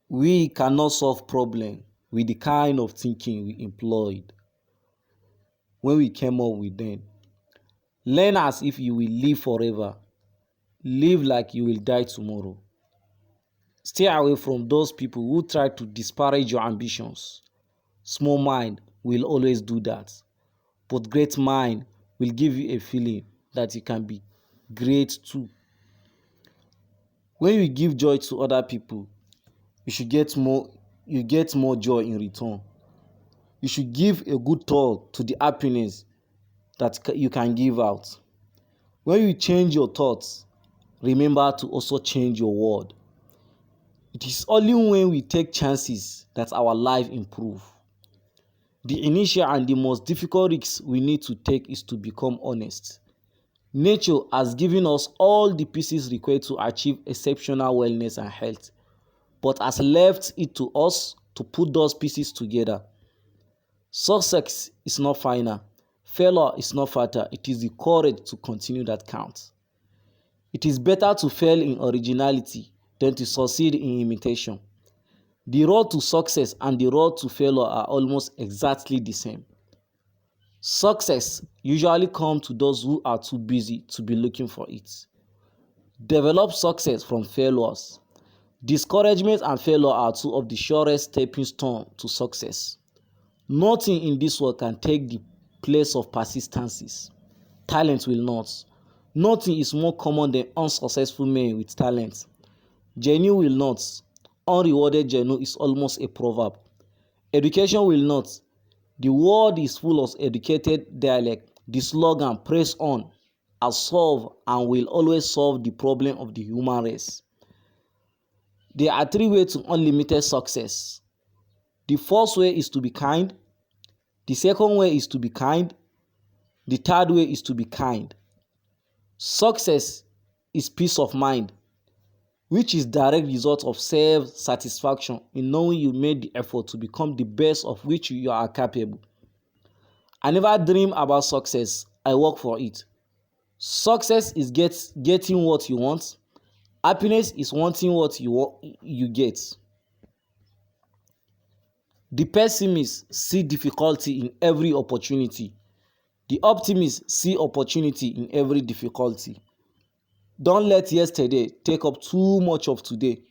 We cannot solve problems with the kind of thinking we employed when we came up with them. Learn as if you will live forever. Live like you will die tomorrow. Stay away from those people who try to disparage your ambitions. Small mind will always do that, but great mind will give you a feeling that you can be great too. When you give joy to other people, you should get more you get more joy in return. You should give a good thought to the happiness that you can give out. When you change your thoughts, remember to also change your word. It is only when we take chances that our life improve. The initial and the most difficult risks we need to take is to become honest. Nature has given us all the pieces required to achieve exceptional wellness and health, but has left it to us to put those pieces together. Success is not final. Failure is not fatal. It is the courage to continue that counts. It is better to fail in originality than to succeed in imitation. The road to success and the road to failure are almost exactly the same. Success usually comes to those who are too busy to be looking for it. Develop success from failures. Discouragement and failure are two of the surest stepping stones to success. Nothing in this world can take the place of persistences. Talent will not. Nothing is more common than unsuccessful men with talent. Genuine will not. Unrewarded genuine is almost a proverb. Education will not. The world is full of educated dialect. The slogan "press on" has solved and will always solve the problem of the human race. There are three ways to unlimited success. The first way is to be kind. The second way is to be kind. The third way is to be kind. Success is peace of mind, which is direct result of self-satisfaction in knowing you made the effort to become the best of which you are capable. I never dream about success, I work for it. Success is getting what you want. Happiness is wanting what you get. The pessimist see difficulty in every opportunity. The optimist see opportunity in every difficulty. Don't let yesterday take up too much of today.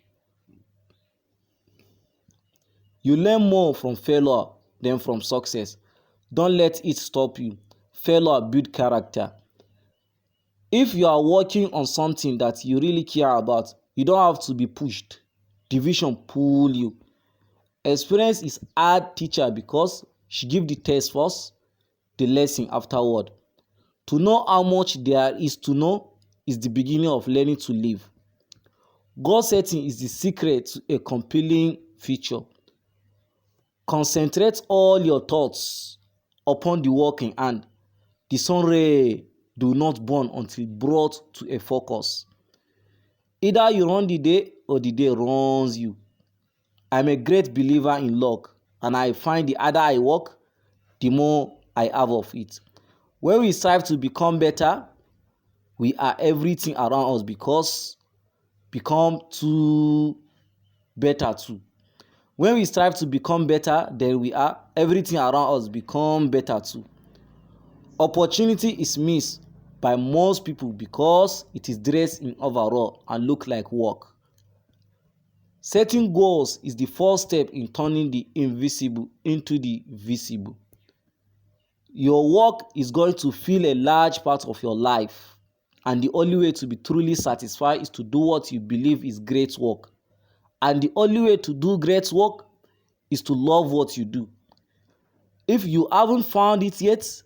You learn more from failure than from success. Don't let it stop you. Failure builds character. If you are working on something that you really care about, you don't have to be pushed. The vision pull you. Experience is hard teacher because she give the test first, the lesson afterward. To know how much there is to know is the beginning of learning to live. Goal setting is the secret to a compelling future. Concentrate all your thoughts upon the work in hand. The sun ray do not burn until brought to a focus. Either you run the day or the day runs you. I'm a great believer in luck, and I find the harder I work, the more I have of it. When we strive to become better, we are everything around us because become too better too. When we strive to become better, then we are everything around us become better too. Opportunity is missed by most people because it is dressed in overall and look like work. Setting goals is the first step in turning the invisible into the visible. Your work is going to fill a large part of your life, and the only way to be truly satisfied is to do what you believe is great work. And the only way to do great work is to love what you do. If you haven't found it yet,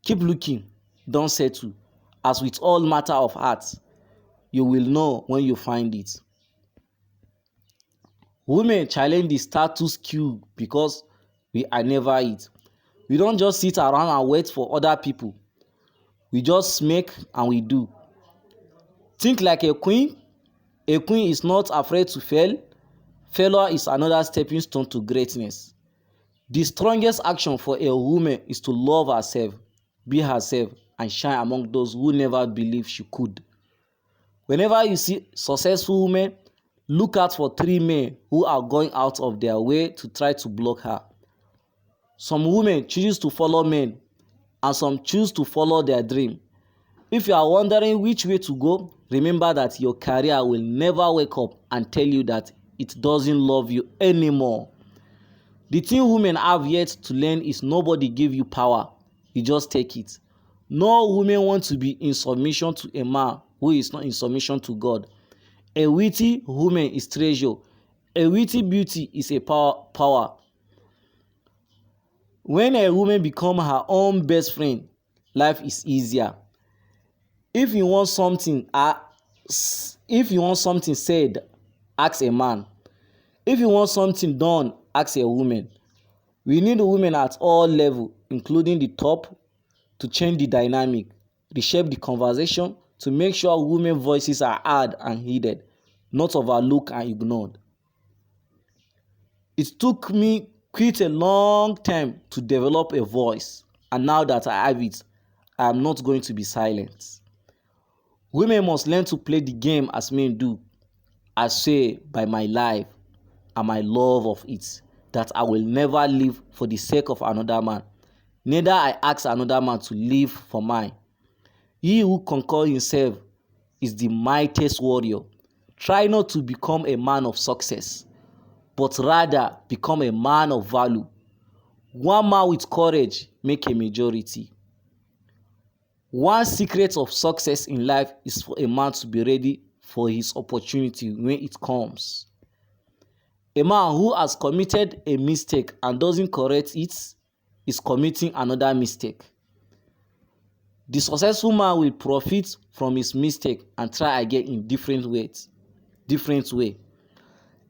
keep looking, don't settle. As with all matter of art, you will know when you find it. Women challenge the status quo because we are never it. We don't just sit around and wait for other people. We just make and we do. Think like a queen. A queen is not afraid to fail. Failure is another stepping stone to greatness. The strongest action for a woman is to love herself, be herself, and shine among those who never believed she could. Whenever you see successful women, Look out for 3 men who are going out of their way to try to block her. Some women choose to follow men and some choose to follow their dream. If you are wondering which way to go, remember that your career will never wake up and tell you that it doesn't love you anymore. The thing women have yet to learn is nobody give you power, you just take it. No woman wants to be in submission to a man who is not in submission to God. A witty woman is treasure. A witty beauty is a power. When a woman becomes her own best friend, life is easier. If you want something said, ask a man. If you want something done, ask a woman. We need women at all levels, including the top, to change the dynamic, reshape the conversation, to make sure women's voices are heard and heeded, not overlooked and ignored. It took me quite a long time to develop a voice, and now that I have it, I am not going to be silent. Women must learn to play the game as men do. I say by my life and my love of it, that I will never live for the sake of another man. Neither I ask another man to live for mine. He who conquers himself is the mightiest warrior. Try not to become a man of success, but rather become a man of value. One man with courage make a majority. One secret of success in life is for a man to be ready for his opportunity when it comes. A man who has committed a mistake and doesn't correct it is committing another mistake. The successful man will profit from his mistake and try again in different way.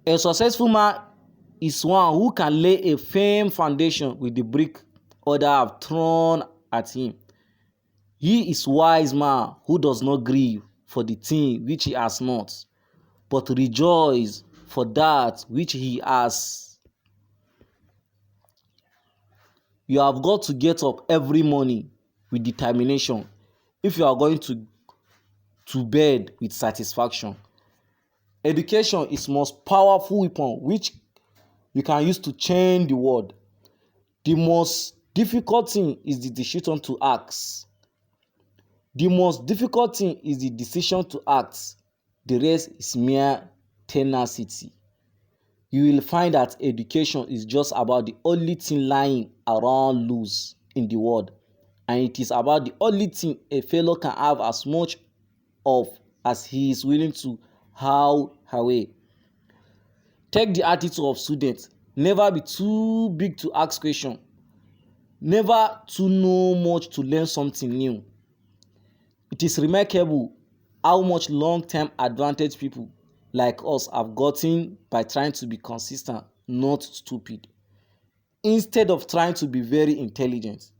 A successful man is one who can lay a firm foundation with the brick others have thrown at him. He is wise man who does not grieve for the thing which he has not, but rejoice for that which he has. You have got to get up every morning with determination if you are going to bed with satisfaction. Education is the most powerful weapon which you can use to change the world. The most difficult thing is the decision to act. The most difficult thing is the decision to act. The rest is mere tenacity. You will find that education is just about the only thing lying around loose in the world, and it is about the only thing a fellow can have as much of as he is willing to haul away. Take the attitude of students. Never be too big to ask questions. Never too know much to learn something new. It is remarkable how much long-term advantage people like us have gotten by trying to be consistent, not stupid, instead of trying to be very intelligent.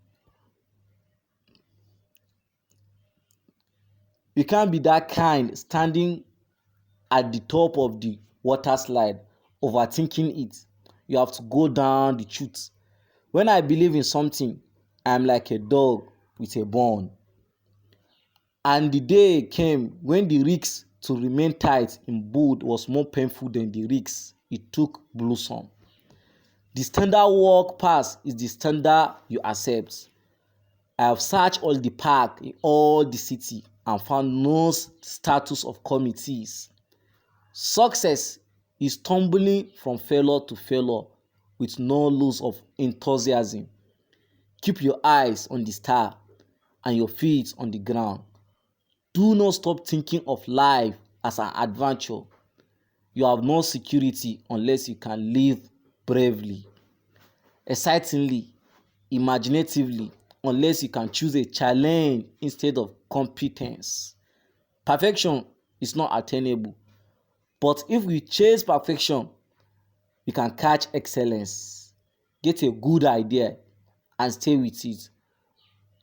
You can't be that kind standing at the top of the water slide, overthinking it. You have to go down the chute. When I believe in something, I am like a dog with a bone. And the day came when the risk to remain tight in boot was more painful than the risk it took blossom. The standard walk pass is the standard you accept. I have searched all the park in all the city and found no status of committees. Success is tumbling from failure to failure with no loss of enthusiasm. Keep your eyes on the star and your feet on the ground. Do not stop thinking of life as an adventure. You have no security unless you can live bravely, excitingly, imaginatively, unless you can choose a challenge instead of competence. Perfection is not attainable, but if we chase perfection, we can catch excellence. Get a good idea and stay with it.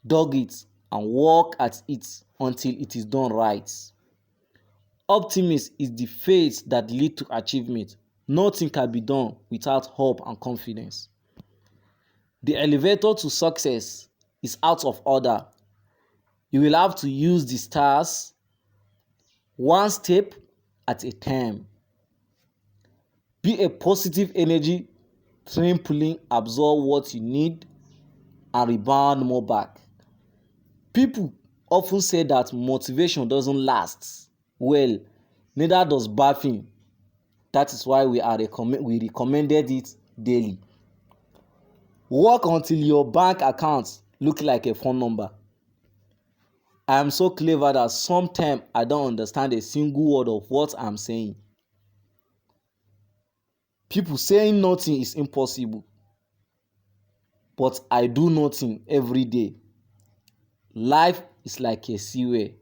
Dog it and work at it until it is done right. Optimism is the faith that leads to achievement. Nothing can be done without hope and confidence. The elevator to success is out of order. You will have to use the stairs one step at a time. Be a positive energy, trampoline, absorb what you need and rebound more back. People often say that motivation doesn't last. Well, neither does bathing. That is why we recommended it daily. Work until your bank account look like a phone number. I am so clever that sometimes I don't understand a single word of what I'm saying. People saying nothing is impossible, but I do nothing every day. Life is like a seaway.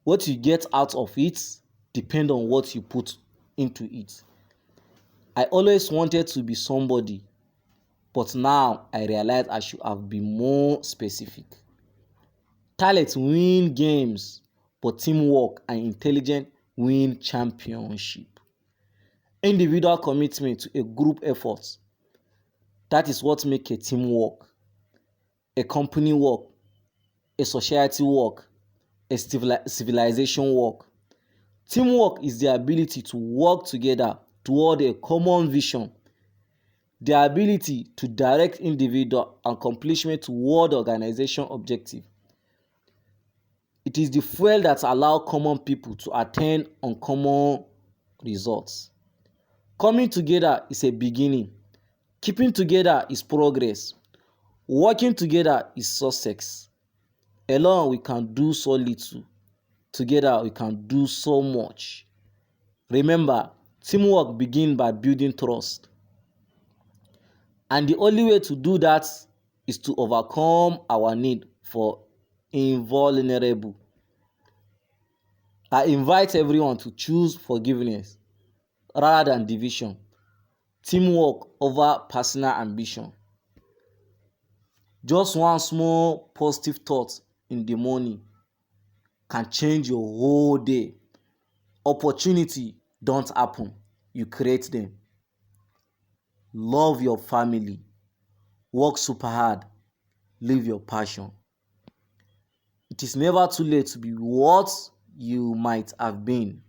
What you get out of it depends on what you put into it. I always wanted to be somebody, but now I realize I should have been more specific. Talent win games, but teamwork and intelligence win championship. Individual commitment to a group effort, that is what makes a team work, a company work, a society work, a civilization work. Teamwork is the ability to work together toward a common vision, the ability to direct individual accomplishment toward organization objective. It is the fuel that allows common people to attain uncommon results. Coming together is a beginning. Keeping together is progress. Working together is success. Alone we can do so little. Together we can do so much. Remember, teamwork begins by building trust. And the only way to do that is to overcome our need for invulnerable. I invite everyone to choose forgiveness rather than division. Teamwork over personal ambition. Just one small positive thought in the morning can change your whole day. Opportunity don't happen, you create them. Love your family. Work super hard. Live your passion. It is never too late to be what you might have been.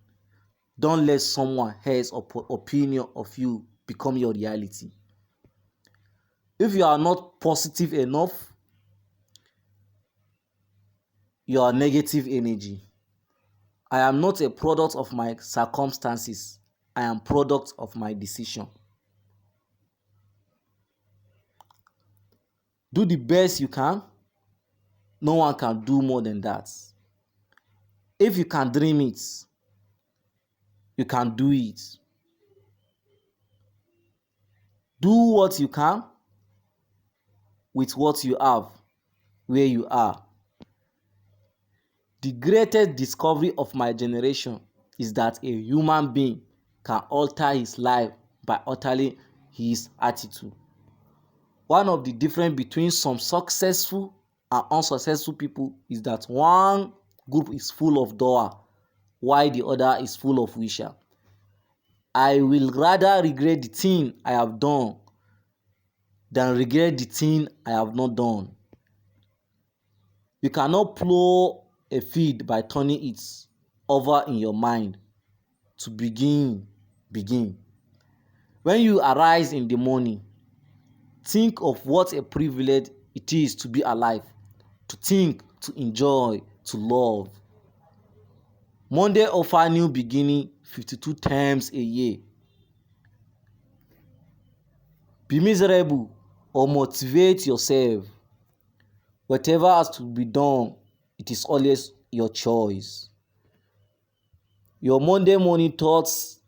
Don't let someone else's opinion of you become your reality. If you are not positive enough, you are negative energy. I am not a product of my circumstances. I am product of my decision. Do the best you can. No one can do more than that. If you can dream it, you can do it. Do what you can with what you have, where you are. The greatest discovery of my generation is that a human being can alter his life by altering his attitude. One of the difference between some successful and unsuccessful people is that one group is full of doer while the other is full of wisher. I will rather regret the thing I have done than regret the thing I have not done. You cannot plow a field by turning it over in your mind to begin. When you arise in the morning, think of what a privilege it is to be alive, to think, to enjoy, to love. Monday offer new beginning 52 times a year. Be miserable or motivate yourself. Whatever has to be done, it is always your choice. Your Monday morning thoughts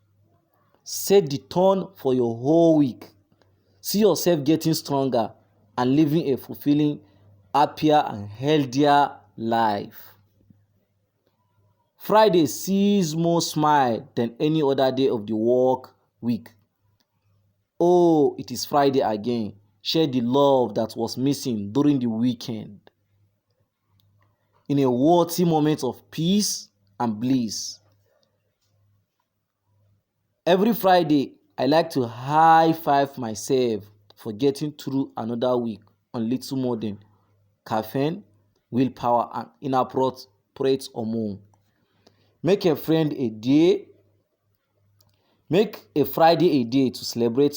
set the tone for your whole week. See yourself getting stronger and living a fulfilling, happier and healthier life. Friday sees more smile than any other day of the work week. Oh, it is Friday again. Share the love that was missing during the weekend. In a worthy moment of peace and bliss. Every Friday, I like to high five myself for getting through another week on little more than caffeine, willpower, and inappropriate hormone. Make a friend a day. Make a Friday a day to celebrate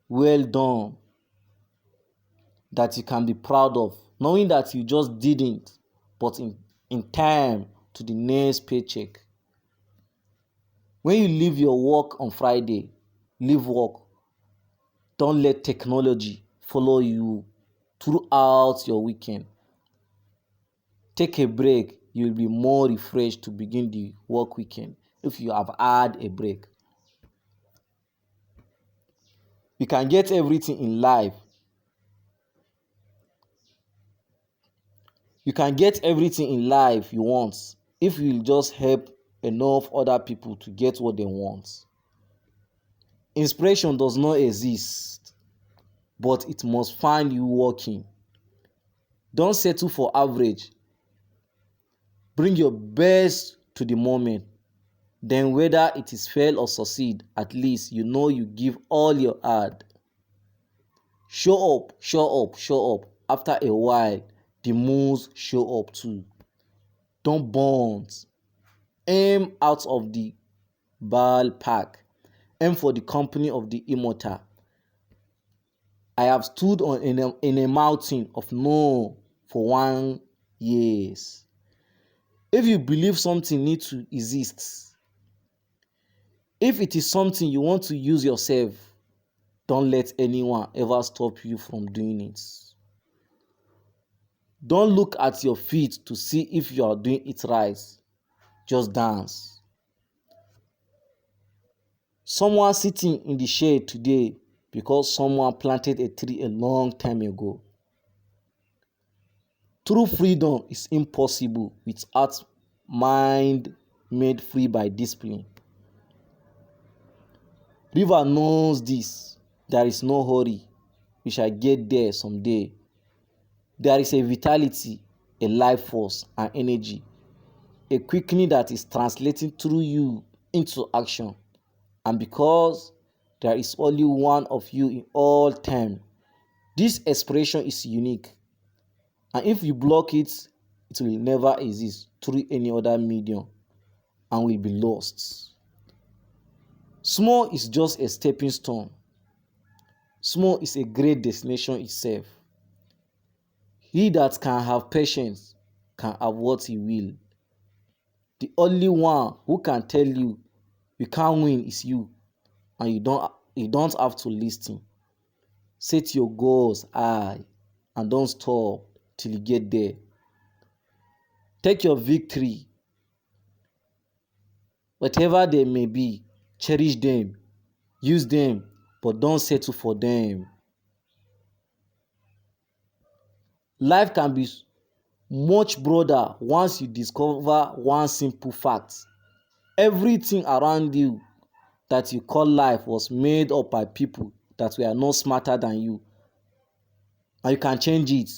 well done that you can be proud of, knowing that you just didn't, but in time to the next paycheck. When you leave your work on Friday, leave work. Don't let technology follow you throughout your weekend. Take a break. You'll be more refreshed to begin the work weekend if you have had a break. You can get everything in life. You can get everything in life you want if you just help enough other people to get what they want. Inspiration does not exist, but it must find you working. Don't settle for average. Bring your best to the moment. Then whether it is fail or succeed, at least you know you give all your heart. Show up, show up, show up. After a while, the moves show up too. Don't bounce. Aim out of the ballpark. Aim for the company of the immortal. I have stood in a mountain of no for 1 year. If you believe something needs to exist, if it is something you want to use yourself, don't let anyone ever stop you from doing it. Don't look at your feet to see if you are doing it right. Just dance. Someone sitting in the shade today because someone planted a tree a long time ago. True freedom is impossible without mind made free by discipline. River knows this. There is no hurry. We shall get there someday. There is a vitality, a life force, and energy, a quickening that is translating through you into action. And because there is only one of you in all time, this expression is unique. And if you block it, it will never exist through any other medium and will be lost. Small is just a stepping stone. Small is a great destination itself. He that can have patience can have what he will. The only one who can tell you can't win is you, and you don't have to listen. Set your goals high and don't stop till you get there. Take your victory, whatever they may be, cherish them, use them, but don't settle for them. Life can be much broader once you discover one simple fact. Everything around you that you call life was made up by people that were not smarter than you. And you can change it.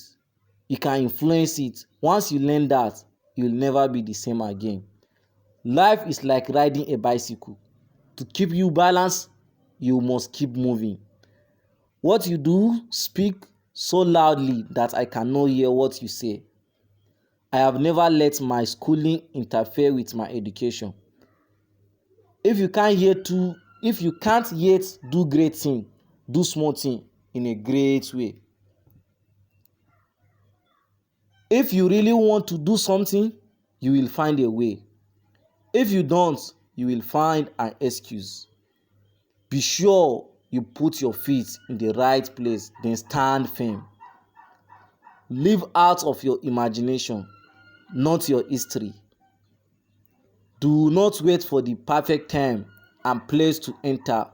You can influence it. Once you learn that, you'll never be the same again. Life is like riding a bicycle. To keep you balanced, you must keep moving. What you do, speak so loudly that I cannot hear what you say. I have never let my schooling interfere with my education. If you can't yet do great thing, do small thing in a great way. If you really want to do something, you will find a way. If you don't, you will find an excuse. Be sure you put your feet in the right place, then stand firm. Live out of your imagination, not your history. Do not wait for the perfect time and place to enter,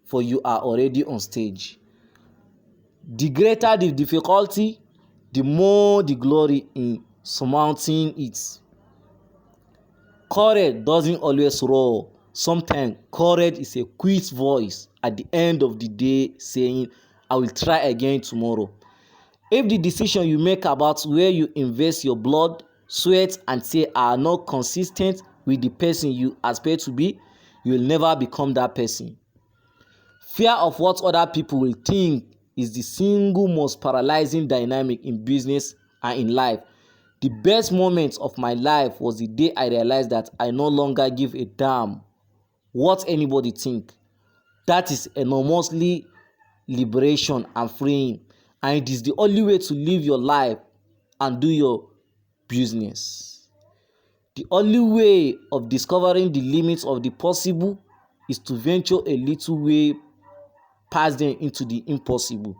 for you are already on stage. The greater the difficulty, the more the glory in surmounting it. Courage doesn't always roar. Sometimes courage is a quiet voice at the end of the day saying, I will try again tomorrow. If the decision you make about where you invest your blood, sweat, and tears are not consistent with the person you aspire to be, you will never become that person. Fear of what other people will think is the single most paralyzing dynamic in business and in life. The best moment of my life was the day I realized that I no longer give a damn what anybody think. That is enormously liberation and freeing, and it is the only way to live your life and do your business. The only way of discovering the limits of the possible is to venture a little way past them into the impossible.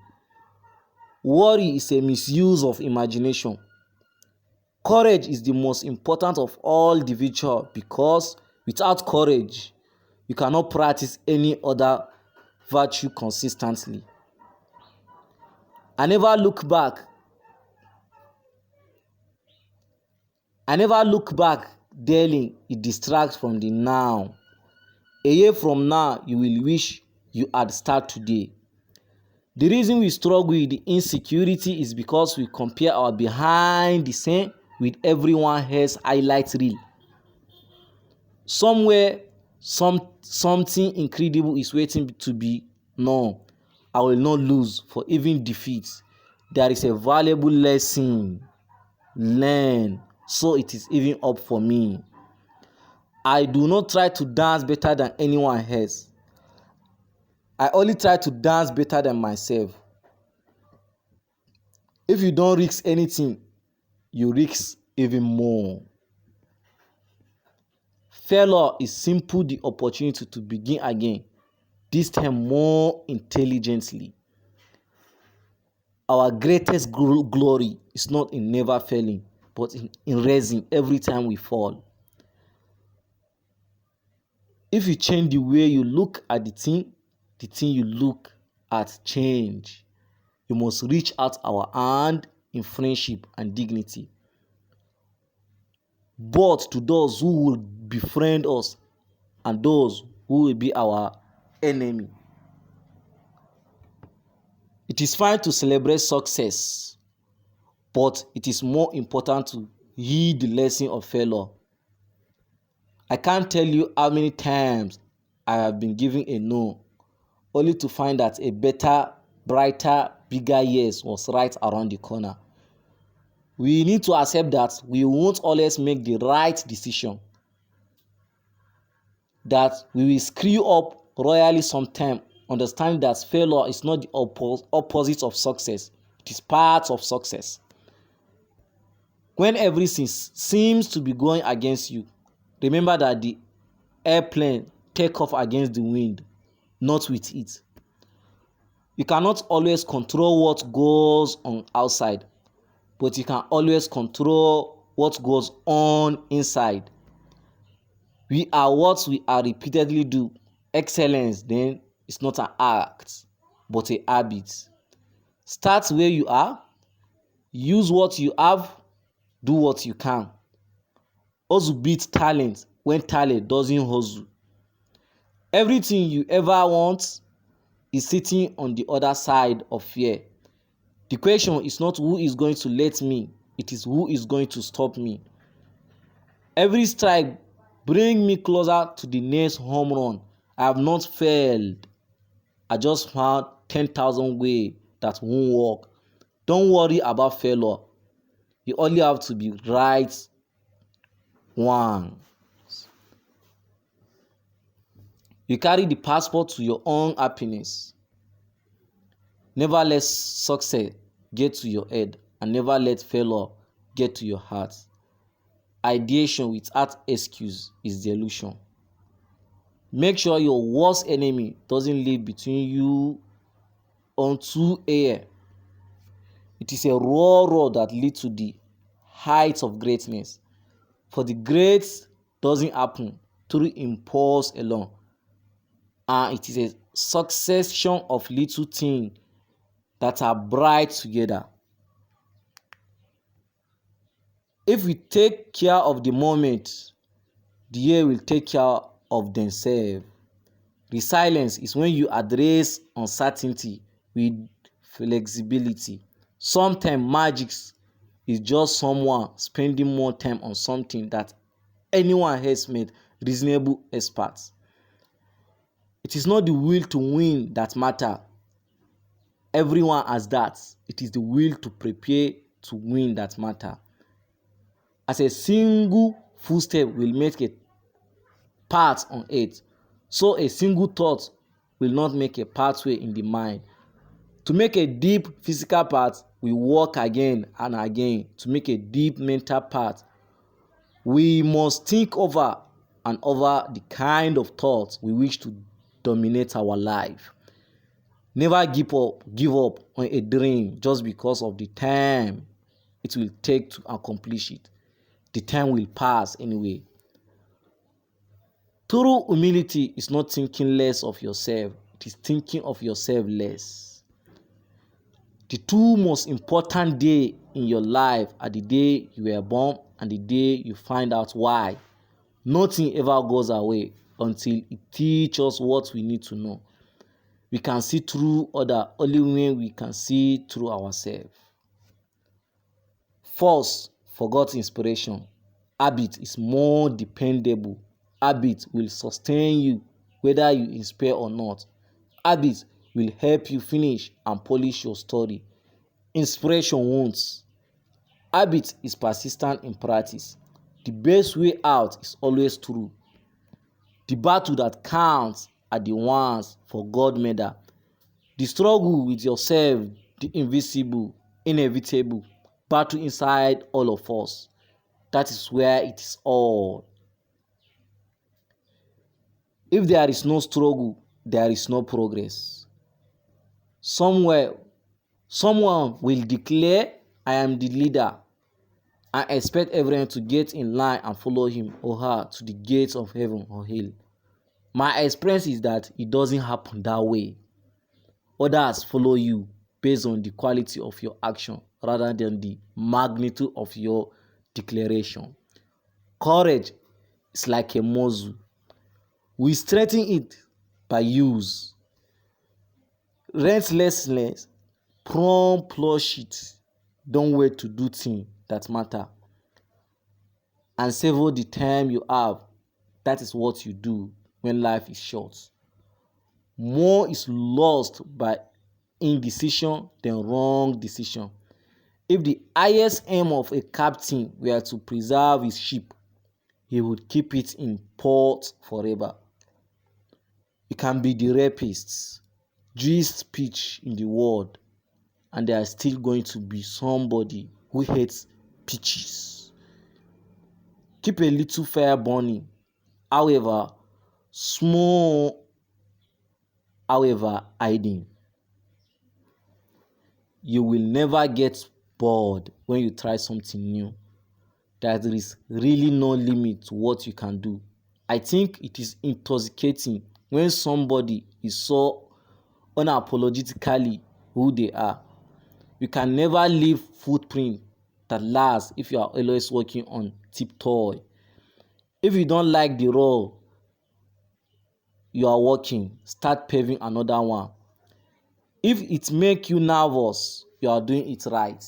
Worry is a misuse of imagination. Courage is the most important of all the virtues, because without courage, you cannot practice any other virtue consistently. I never look back. I never look back daily. It distracts from the now. A year from now, you will wish you had started today. The reason we struggle with the insecurity is because we compare our behind the scene with everyone else's highlight reel. Somewhere, something incredible is waiting to be known. I will not lose for even defeat. There is a valuable lesson learned, so it is even up for me. I do not try to dance better than anyone else. I only try to dance better than myself. If you don't risk anything, you risk even more. Failure is simply the opportunity to begin again, this time more intelligently. Our greatest glory is not in never failing, but in rising every time we fall. If you change the way you look at the thing you look at change. You must reach out our hand in friendship and dignity. But to those who will befriend us and those who will be our enemy. It is fine to celebrate success, but it is more important to heed the lesson of failure. I can't tell you how many times I have been given a no, only to find that a better, brighter, bigger yes was right around the corner. We need to accept that we won't always make the right decision, that we will screw up royally sometime, understanding that failure is not the opposite of success, it is part of success. When everything seems to be going against you, remember that the airplane take off against the wind, not with it. You cannot always control what goes on outside, but you can always control what goes on inside. We are what we are repeatedly do. Excellence then is not an act, but a habit. Start where you are, use what you have, do what you can. Hustle beats talent when talent doesn't hustle. Everything you ever want is sitting on the other side of fear. The question is not who is going to let me, it is who is going to stop me. Every strike brings me closer to the next home run. I have not failed. I just found 10,000 ways that won't work. Don't worry about failure. You only have to be right one. You carry the passport to your own happiness. Never let success get to your head, and never let failure get to your heart. Ideation without excuse is delusion. Make sure your worst enemy doesn't live between you on two air. It is a raw road that leads to the heights of greatness. For the great doesn't happen through impulse alone, and it is a succession of little things that are bright together. If we take care of the moment, the year will take care of themselves. Resilience is when you address uncertainty with flexibility. Sometimes magic is just someone spending more time on something that anyone else made reasonable experts. It is not the will to win that matters. Everyone has that. It is the will to prepare to win that matters. As a single footstep will make a path on it, so a single thought will not make a pathway in the mind. To make a deep physical path, we walk again and again. To make a deep mental path, we must think over and over the kind of thoughts we wish to dominate our life. Never give up on a dream just because of the time it will take to accomplish it. The time will pass anyway. True humility is not thinking less of yourself, it is thinking of yourself less. The two most important days in your life are the day you were born and the day you find out why. Nothing ever goes away until it teaches us what we need to know. We can see through others only when we can see through ourselves. First, forgot inspiration. Habit is more dependable. Habit will sustain you whether you inspire or not. Habit will help you finish and polish your story. Inspiration won't. Habit is persistent in practice. The best way out is always true. The battle that counts are the ones for God medal. The struggle with yourself, the invisible, inevitable battle inside all of us. That is where it is all. If there is no struggle, there is no progress. Someone will declare, I am the leader, and expect everyone to get in line and follow him or her to the gates of heaven or hell. My experience is that it doesn't happen that way. Others follow you based on the quality of your action rather than the magnitude of your declaration. Courage is like a muscle. We strengthen it by use. Restlessness, prompt plush it. Don't wait to do things that matter. And savor the time you have. That is what you do when life is short. More is lost by indecision than wrong decision. If the highest aim of a captain were to preserve his ship, he would keep it in port forever. You can be the rapist, Gist speech in the world, and there is still going to be somebody who hates peaches. Keep a little fire burning, however small, however hiding. You will never get bored when you try something new. There is really no limit to what you can do. I think it is intoxicating when somebody is so unapologetically who they are. You can never leave footprint that lasts if you are always working on tiptoe. If you don't like the role you are working, start paving another one. If it makes you nervous, you are doing it right.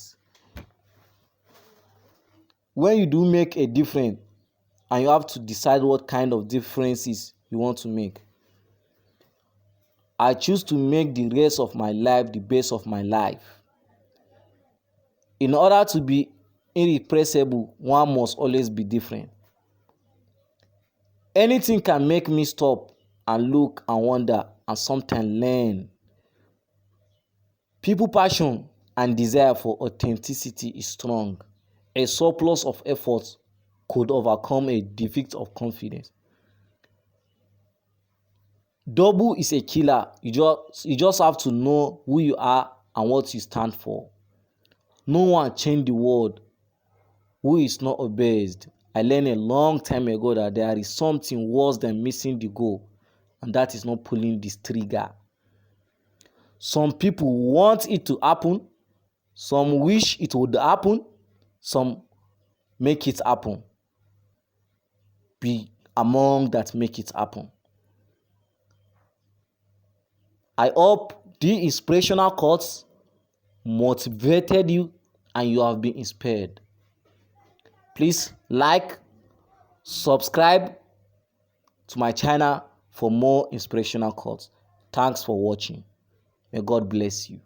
When you do make a difference and you have to decide what kind of differences you want to make, I choose to make the rest of my life the best of my life. In order to be irrepressible, one must always be different. Anything can make me stop and look and wonder and sometimes learn. People passion and desire for authenticity is strong. A surplus of effort could overcome a defect of confidence. Double is a killer. You just have to know who you are and what you stand for. No one changed the world who is not obeyed. I learned a long time ago that there is something worse than missing the goal, and that is not pulling this trigger. Some people want it to happen, some wish it would happen, some make it happen. Be among that make it happen. I hope the inspirational quotes motivated you and you have been inspired. Please like, subscribe to my channel for more inspirational quotes. Thanks for watching. May God bless you.